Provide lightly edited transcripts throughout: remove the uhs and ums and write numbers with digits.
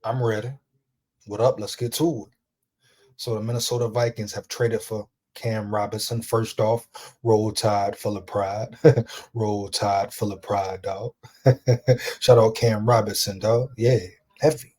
I'm ready. What up? Let's get to it. So the Minnesota Vikings have traded for Cam Robinson. First off, roll tide full of pride. Roll tide full of pride, dog. Shout out Cam Robinson, dog. Yeah, heavy.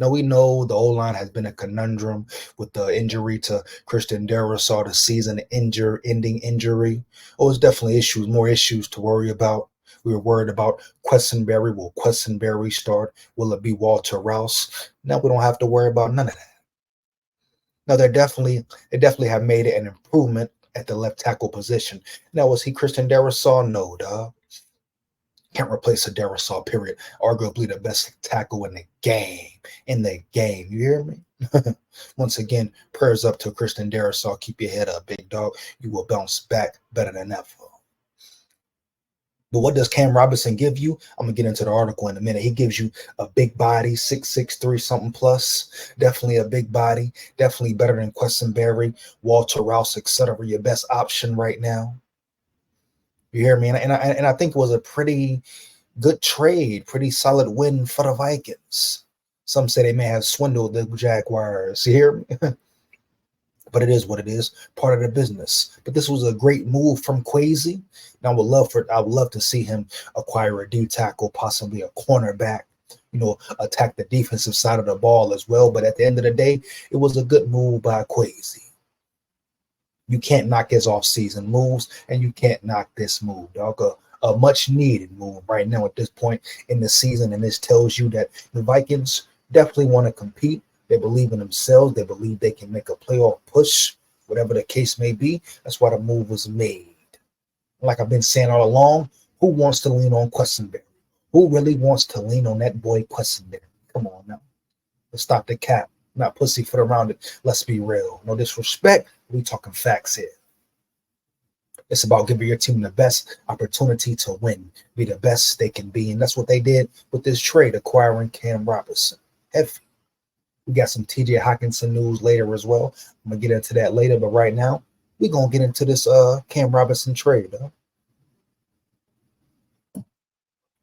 Now we know the O-line has been a conundrum with the injury to Christian Darrisaw, the season ending injury. Oh, it's definitely more issues to worry about. We were worried about Quessenberry. Will Quessenberry start? Will it be Walter Rouse? Now we don't have to worry about none of that. No, they definitely have made it an improvement at the left tackle position. Now, was he Christian Darrisaw? No, dog. Can't replace a Darrisaw, period. Arguably the best tackle in the game. In the game. You hear me? Once again, prayers up to Christian Darrisaw. Keep your head up, big dog. You will bounce back better than ever. But what does Cam Robinson give you? I'm gonna get into the article in a minute. He gives you a big body, 6'3", something plus. Definitely a big body. Definitely better than Quessenberry, Walter Rouse, etc. Your best option right now. You hear me? And I think it was a pretty good trade, pretty solid win for the Vikings. Some say they may have swindled the Jaguars. You hear me? But it is what it is, part of the business. But this was a great move from Kwesi. Now I would love to see him acquire a D tackle, possibly a cornerback, attack the defensive side of the ball as well. But at the end of the day, it was a good move by Kwesi. You can't knock his offseason moves, and you can't knock this move, dog. A much needed move right now at this point in the season. And this tells you that the Vikings definitely want to compete. They believe in themselves. They believe they can make a playoff push, whatever the case may be. That's why the move was made. Like I've been saying all along, who wants to lean on Quessenberry? Who really wants to lean on that boy Quessenberry? Come on now. Let's stop the cap. Not pussyfoot around it. Let's be real. No disrespect. We talking facts here. It's about giving your team the best opportunity to win, be the best they can be. And that's what they did with this trade, acquiring Cam Robinson. Heavy. We got some Hockenson news later as well. I'm going to get into that later. But right now, we're going to get into this Cam Robinson trade.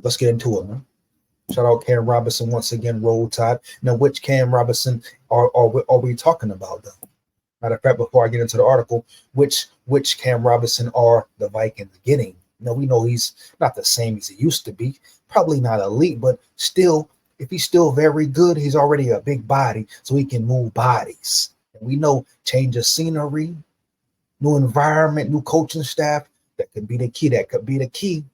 Let's get into it, man. Shout out Cam Robinson once again, roll tide. Now, which Cam Robinson are we talking about, though? Matter of fact, before I get into the article, which Cam Robinson are the Vikings getting? Now, we know he's not the same as he used to be. Probably not elite, but still, if he's still very good, he's already a big body, so he can move bodies. And we know change of scenery, new environment, new coaching staff, that could be the key. That could be the key.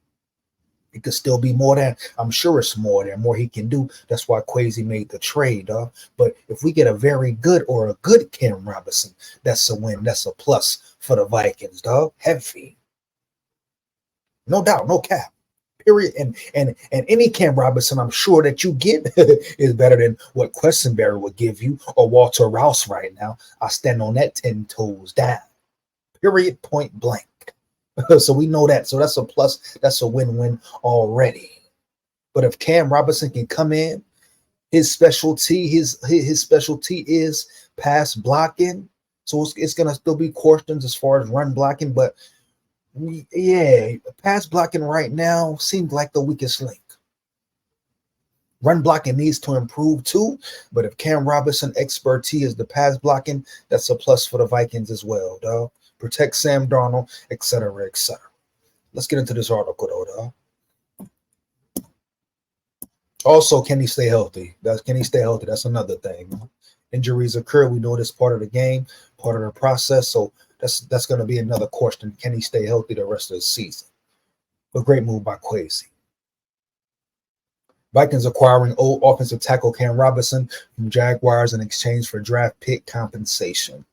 It could still be more than, I'm sure it's more than more he can do. That's why Kwesi made the trade. But if we get a very good or a good Cam Robinson, that's a win. That's a plus for the Vikings, dog. Heavy. No doubt, no cap. Period. And any Cam Robinson, I'm sure that you get is better than what Quessenberry would give you or Walter Rouse right now. I stand on that 10 toes down. Period. Point blank. So we know that. So that's a plus. That's a win-win already. But if Cam Robinson can come in, his specialty is pass blocking. So it's gonna still be questions as far as run blocking, but pass blocking right now seems like the weakest link. Run blocking needs to improve too, but if Cam Robinson expertise is the pass blocking, that's a plus for the Vikings as well, dog. Protect Sam Darnold, etc., etc. Let's get into this article, though, dog. Also, can he stay healthy? That's another thing. Injuries occur. We know this part of the game, part of the process. So that's going to be another question. Can he stay healthy the rest of the season? A great move by Kwesi. Vikings acquiring old offensive tackle Cam Robinson from Jaguars in exchange for draft pick compensation.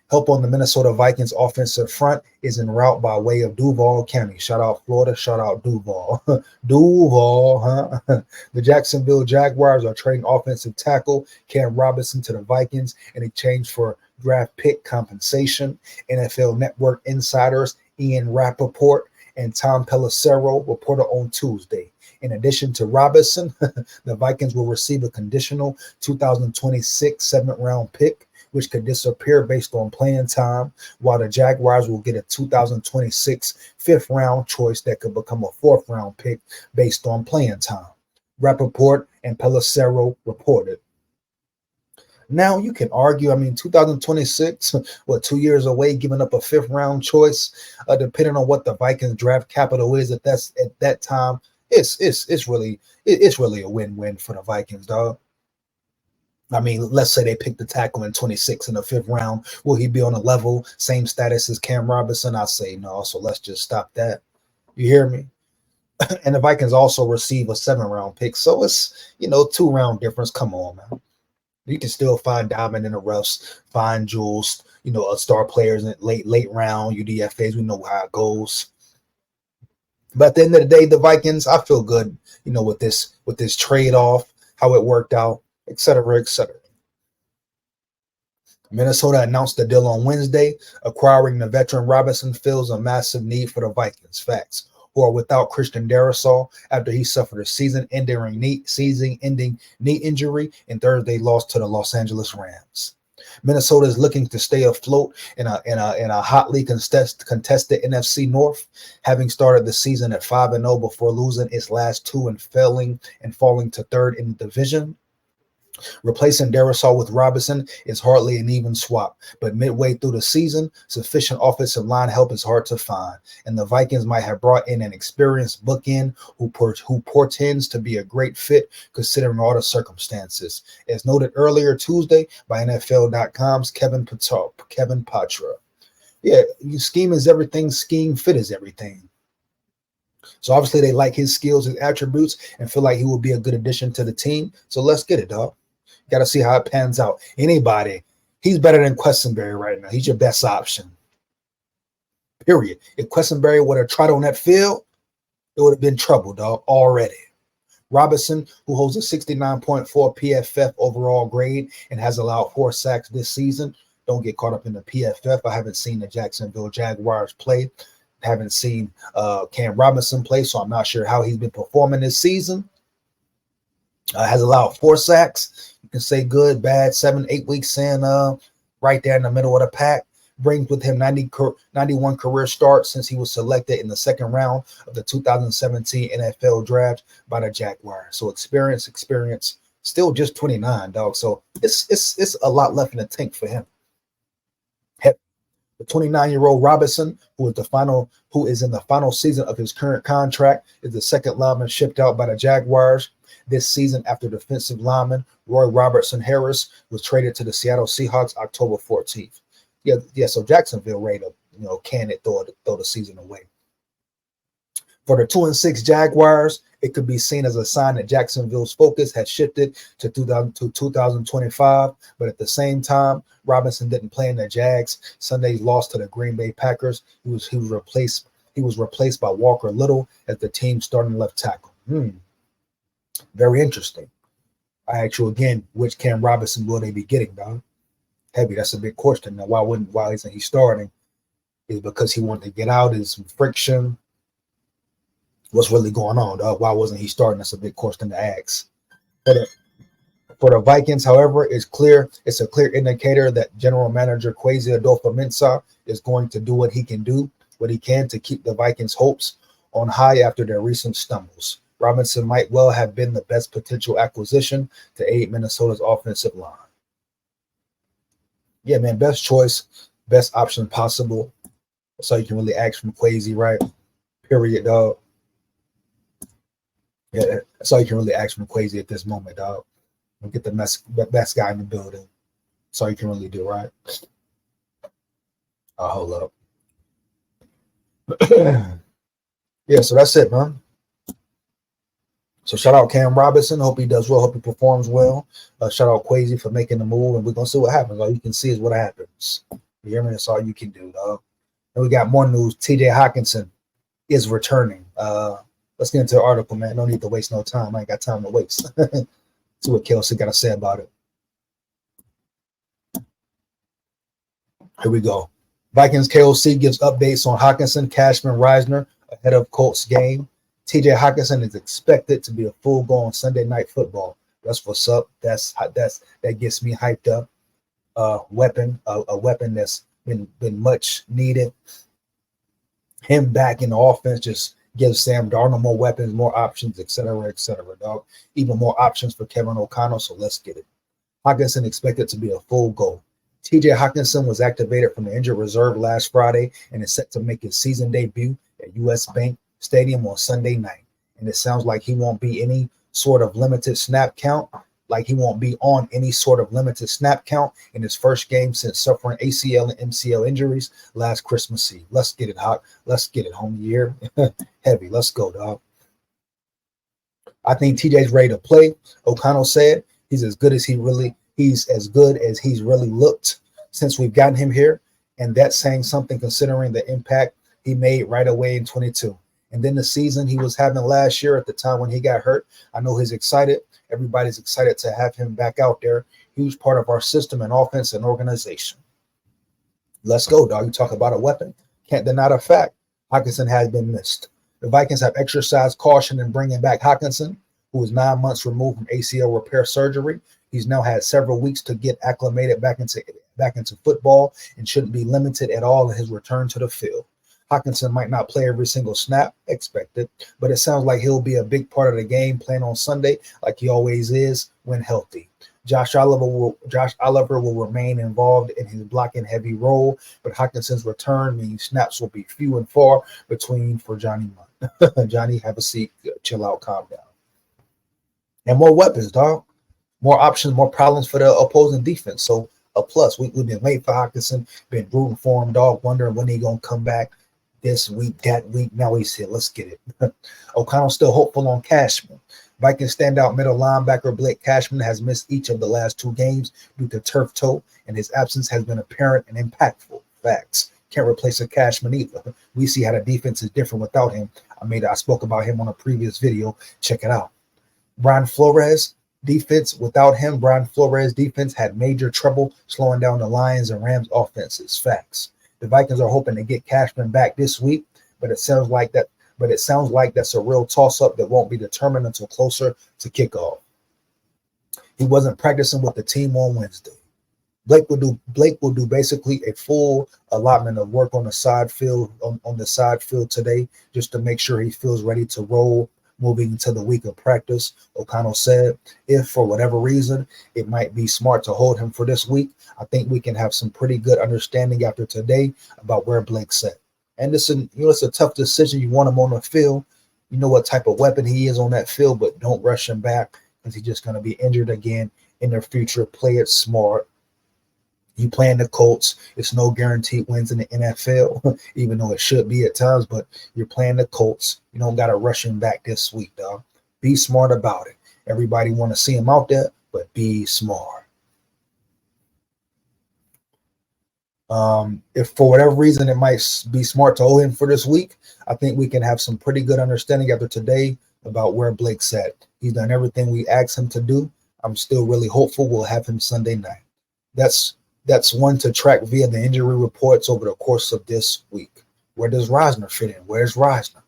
Help on the Minnesota Vikings offensive front is en route by way of Duval County. Shout out Florida. Shout out Duval. Duval, huh? The Jacksonville Jaguars are trading offensive tackle Cam Robinson to the Vikings in exchange for draft pick compensation. NFL Network insiders Ian Rappaport and Tom Pelissero reported on Tuesday. In addition to Robinson, the Vikings will receive a conditional 2026 seventh-round pick, which could disappear based on playing time, while the Jaguars will get a 2026 fifth-round choice that could become a fourth-round pick based on playing time. Rappaport and Pelissero reported. Now you can argue, 2026, 2 years away, giving up a 5th-round choice, depending on what the Vikings draft capital is at that time. It's really a win-win for the Vikings, dog. Let's say they pick the tackle in 26 in the 5th round. Will he be on a level, same status as Cam Robinson? I say no, so let's just stop that. You hear me? And the Vikings also receive a 7th-round pick, so it's 2-round difference. Come on, man. You can still find diamond in the roughs, find jewels, star players in late round, UDFAs. We know how it goes. But at the end of the day, the Vikings, I feel good, with this trade-off, how it worked out, et cetera, et cetera. Minnesota announced the deal on Wednesday. Acquiring the veteran Robinson fills a massive need for the Vikings. Facts. Who are without Christian Darrisaw after he suffered a season-ending knee injury and Thursday loss to the Los Angeles Rams. Minnesota is looking to stay afloat in a hotly contested NFC North, having started the season at 5-0 before losing its last 2 and falling to 3rd in the division. Replacing Darrisaw with Robinson is hardly an even swap, but midway through the season, sufficient offensive line help is hard to find, and the Vikings might have brought in an experienced bookend who portends to be a great fit considering all the circumstances. As noted earlier Tuesday by NFL.com's Kevin Patra. Yeah, scheme is everything, scheme fit is everything. So obviously they like his skills, his attributes, and feel like he will be a good addition to the team. So let's get it, dog. Got to see how it pans out. Anybody, he's better than Quessenberry right now. He's your best option. Period. If Quessenberry would have tried on that field, it would have been trouble, dog, already. Robinson, who holds a 69.4 PFF overall grade and has allowed 4 sacks this season. Don't get caught up in the PFF. I haven't seen the Jacksonville Jaguars play. Haven't seen Cam Robinson play, so I'm not sure how he's been performing this season. Has allowed 4 sacks. You can say good, bad, 7-8 weeks in, right there in the middle of the pack. Brings with him 91 career starts since he was selected in the 2nd round of the 2017 NFL draft by the Jaguars. So experience, still just 29, dog. So it's a lot left in the tank for him. The 29-year-old Robinson, who is in the final season of his current contract, is the 2nd lineman shipped out by the Jaguars this season after defensive lineman Roy Robertson Harris was traded to the Seattle Seahawks October 14th. Yeah. So Jacksonville ready to, can it throw the season away. For the 2-6 Jaguars, it could be seen as a sign that Jacksonville's focus has shifted to 2025. But at the same time, Robinson didn't play in the Jags. Sunday's loss to the Green Bay Packers. He was replaced by Walker Little as the team's starting left tackle. Very interesting. I ask you again, which Cam Robinson will they be getting, dog? Heavy. That's a big question. Now, why isn't he starting? Is because he wanted to get out? Is some friction? What's really going on, dog? Why wasn't he starting? That's a big question to ask. For the Vikings, however, it's a clear indicator that General Manager Kwesi Adolfo-Mensah is going to do what he can to keep the Vikings' hopes on high after their recent stumbles. Robinson might well have been the best potential acquisition to aid Minnesota's offensive line. Yeah, man, best choice, best option possible. That's all you can really ask from Kwesi, right? Period, dog. Yeah, that's all you can really ask from Kwesi at this moment, dog. We'll get the best guy in the building. That's all you can really do, right? Hold up. Yeah, so that's it, man. So shout out Cam Robinson. Hope he does well. Hope he performs well. Shout out Kwesi for making the move, and we're gonna see what happens. All you can see is what happens. You hear me? That's all you can do, dog. And we got more news. TJ is returning. Let's get into the article, man. No need to waste no time. I ain't got time to waste. See what Kelsey got to say about it. Here we go. Vikings KOC gives updates on Hockinson, Cashman, Reisner ahead of Colts game. TJ Hockinson is expected to be a full-blown Sunday night football. That's what's up. That gets me hyped up. A weapon that's been much needed. Him back in the offense just Give Sam Darnold more weapons, more options, et cetera, dog. Even more options for Kevin O'Connell, so let's get it. Hockinson expected to be a full go. TJ Hockenson was activated from the injured reserve last Friday and is set to make his season debut at US Bank Stadium on Sunday night. And it sounds like he won't be any sort of limited snap count, like he won't be on any sort of limited snap count in his first game since suffering ACL and MCL injuries last Christmas Eve. Let's get it, Hawk. Let's get it, homie. Year heavy. Let's go, dog. I think TJ's ready to play. O'Connell said he's as good as he's really looked since we've gotten him here. And that's saying something considering the impact he made right away in 22. And then the season he was having last year at the time when he got hurt. I know he's excited. Everybody's excited to have him back out there. Huge part of our system and offense and organization. Let's go, dog. You talk about a weapon. Can't deny the fact Hockinson has been missed. The Vikings have exercised caution in bringing back Hockinson, who is 9 months removed from ACL repair surgery. He's now had several weeks to get acclimated back into football and shouldn't be limited at all in his return to the field. Hockinson might not play every single snap expected, but it sounds like he'll be a big part of the game playing on Sunday like he always is when healthy. Josh Oliver will remain involved in his blocking heavy role, but Hockinson's return means snaps will be few and far between for Johnny Munn. Johnny, have a seat, chill out, calm down. And more weapons, dog. More options, more problems for the opposing defense. So a plus. We've been waiting for Hockinson, been rooting for him, dog, wondering when he's going to come back this week, that week. Now he's here. Let's get it. O'Connell still hopeful on Cashman. Vikings standout middle linebacker Blake Cashman has missed each of the last 2 games due to turf toe, and his absence has been apparent and impactful. Facts. Can't replace a Cashman either. We see how the defense is different without him. I spoke about him on a previous video. Check it out. Brian Flores defense, without him, Brian Flores defense had major trouble slowing down the Lions and Rams offenses. Facts. The Vikings are hoping to get Cashman back this week, but it sounds like that's a real toss-up that won't be determined until closer to kickoff. He wasn't practicing with the team on Wednesday. Blake will do basically a full allotment of work on the side field today, just to make sure he feels ready to roll moving into the week of practice. O'Connell said, if for whatever reason it might be smart to hold him for this week, I think we can have some pretty good understanding after today about where Blake's at. And it's a tough decision. You want him on the field. You know what type of weapon he is on that field, but don't rush him back because he's just going to be injured again in the future. Play it smart. You playing the Colts. It's no guaranteed wins in the NFL, even though it should be at times, but you're playing the Colts. You don't got to rush him back this week, dog. Be smart about it. Everybody want to see him out there, but be smart. If for whatever reason it might be smart to hold him for this week, I think we can have some pretty good understanding after today about where Blake's at. He's done everything we asked him to do. I'm still really hopeful we'll have him Sunday night. That's one to track via the injury reports over the course of this week. Where does Reisner fit in? Where's Reisner?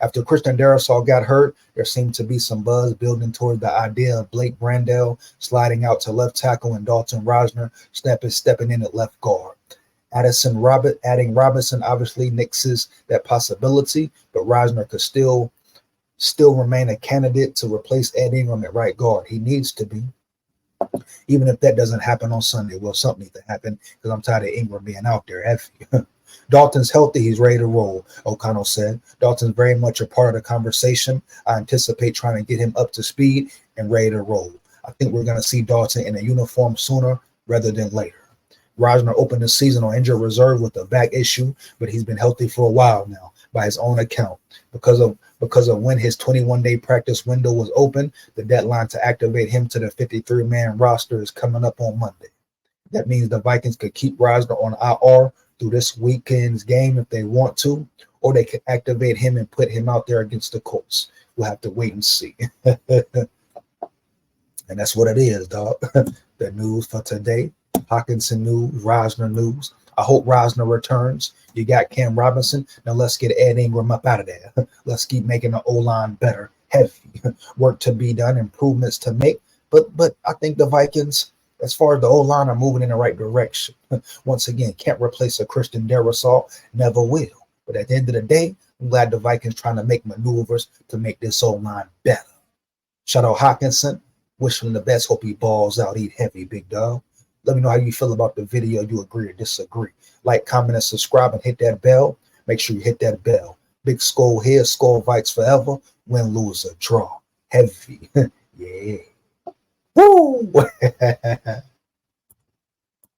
After Christian Darrisaw got hurt, there seemed to be some buzz building toward the idea of Blake Brandel sliding out to left tackle and Dalton Reisner stepping in at left guard. Adding Robinson obviously nixes that possibility, but Reisner could still remain a candidate to replace Ed Ingram at right guard. He needs to be. Even if that doesn't happen on Sunday, well, something needs to happen because I'm tired of Ingram being out there heavy. Dalton's healthy. He's ready to roll, O'Connell said. Dalton's very much a part of the conversation. I anticipate trying to get him up to speed and ready to roll. I think we're going to see Dalton in a uniform sooner rather than later. Reisner opened the season on injured reserve with a back issue, but he's been healthy for a while now, by his own account. Because of when his 21-day practice window was open, the deadline to activate him to the 53-man roster is coming up on Monday. That means the Vikings could keep Reisner on IR through this weekend's game if they want to, or they could activate him and put him out there against the Colts. We'll have to wait and see. And that's what it is, dog. The news for today. Hockinson news, Reisner news. I hope Reisner returns. You got Cam Robinson. Now let's get Ed Ingram up out of there. Let's keep making the O-line better. Heavy work to be done, improvements to make. But I think the Vikings, as far as the O-line, are moving in the right direction. Once again, can't replace a Christian Darrisaw. Never will. But at the end of the day, I'm glad the Vikings trying to make maneuvers to make this O-line better. Shout out Hockinson. Wish him the best. Hope he balls out. Eat heavy, big dog. Let me know how you feel about the video. You agree or disagree. Like, comment, and subscribe, and hit that bell. Make sure you hit that bell. Big SKOL here. SKOL Vikes forever. Win, lose, or draw. Heavy. Yeah. Woo!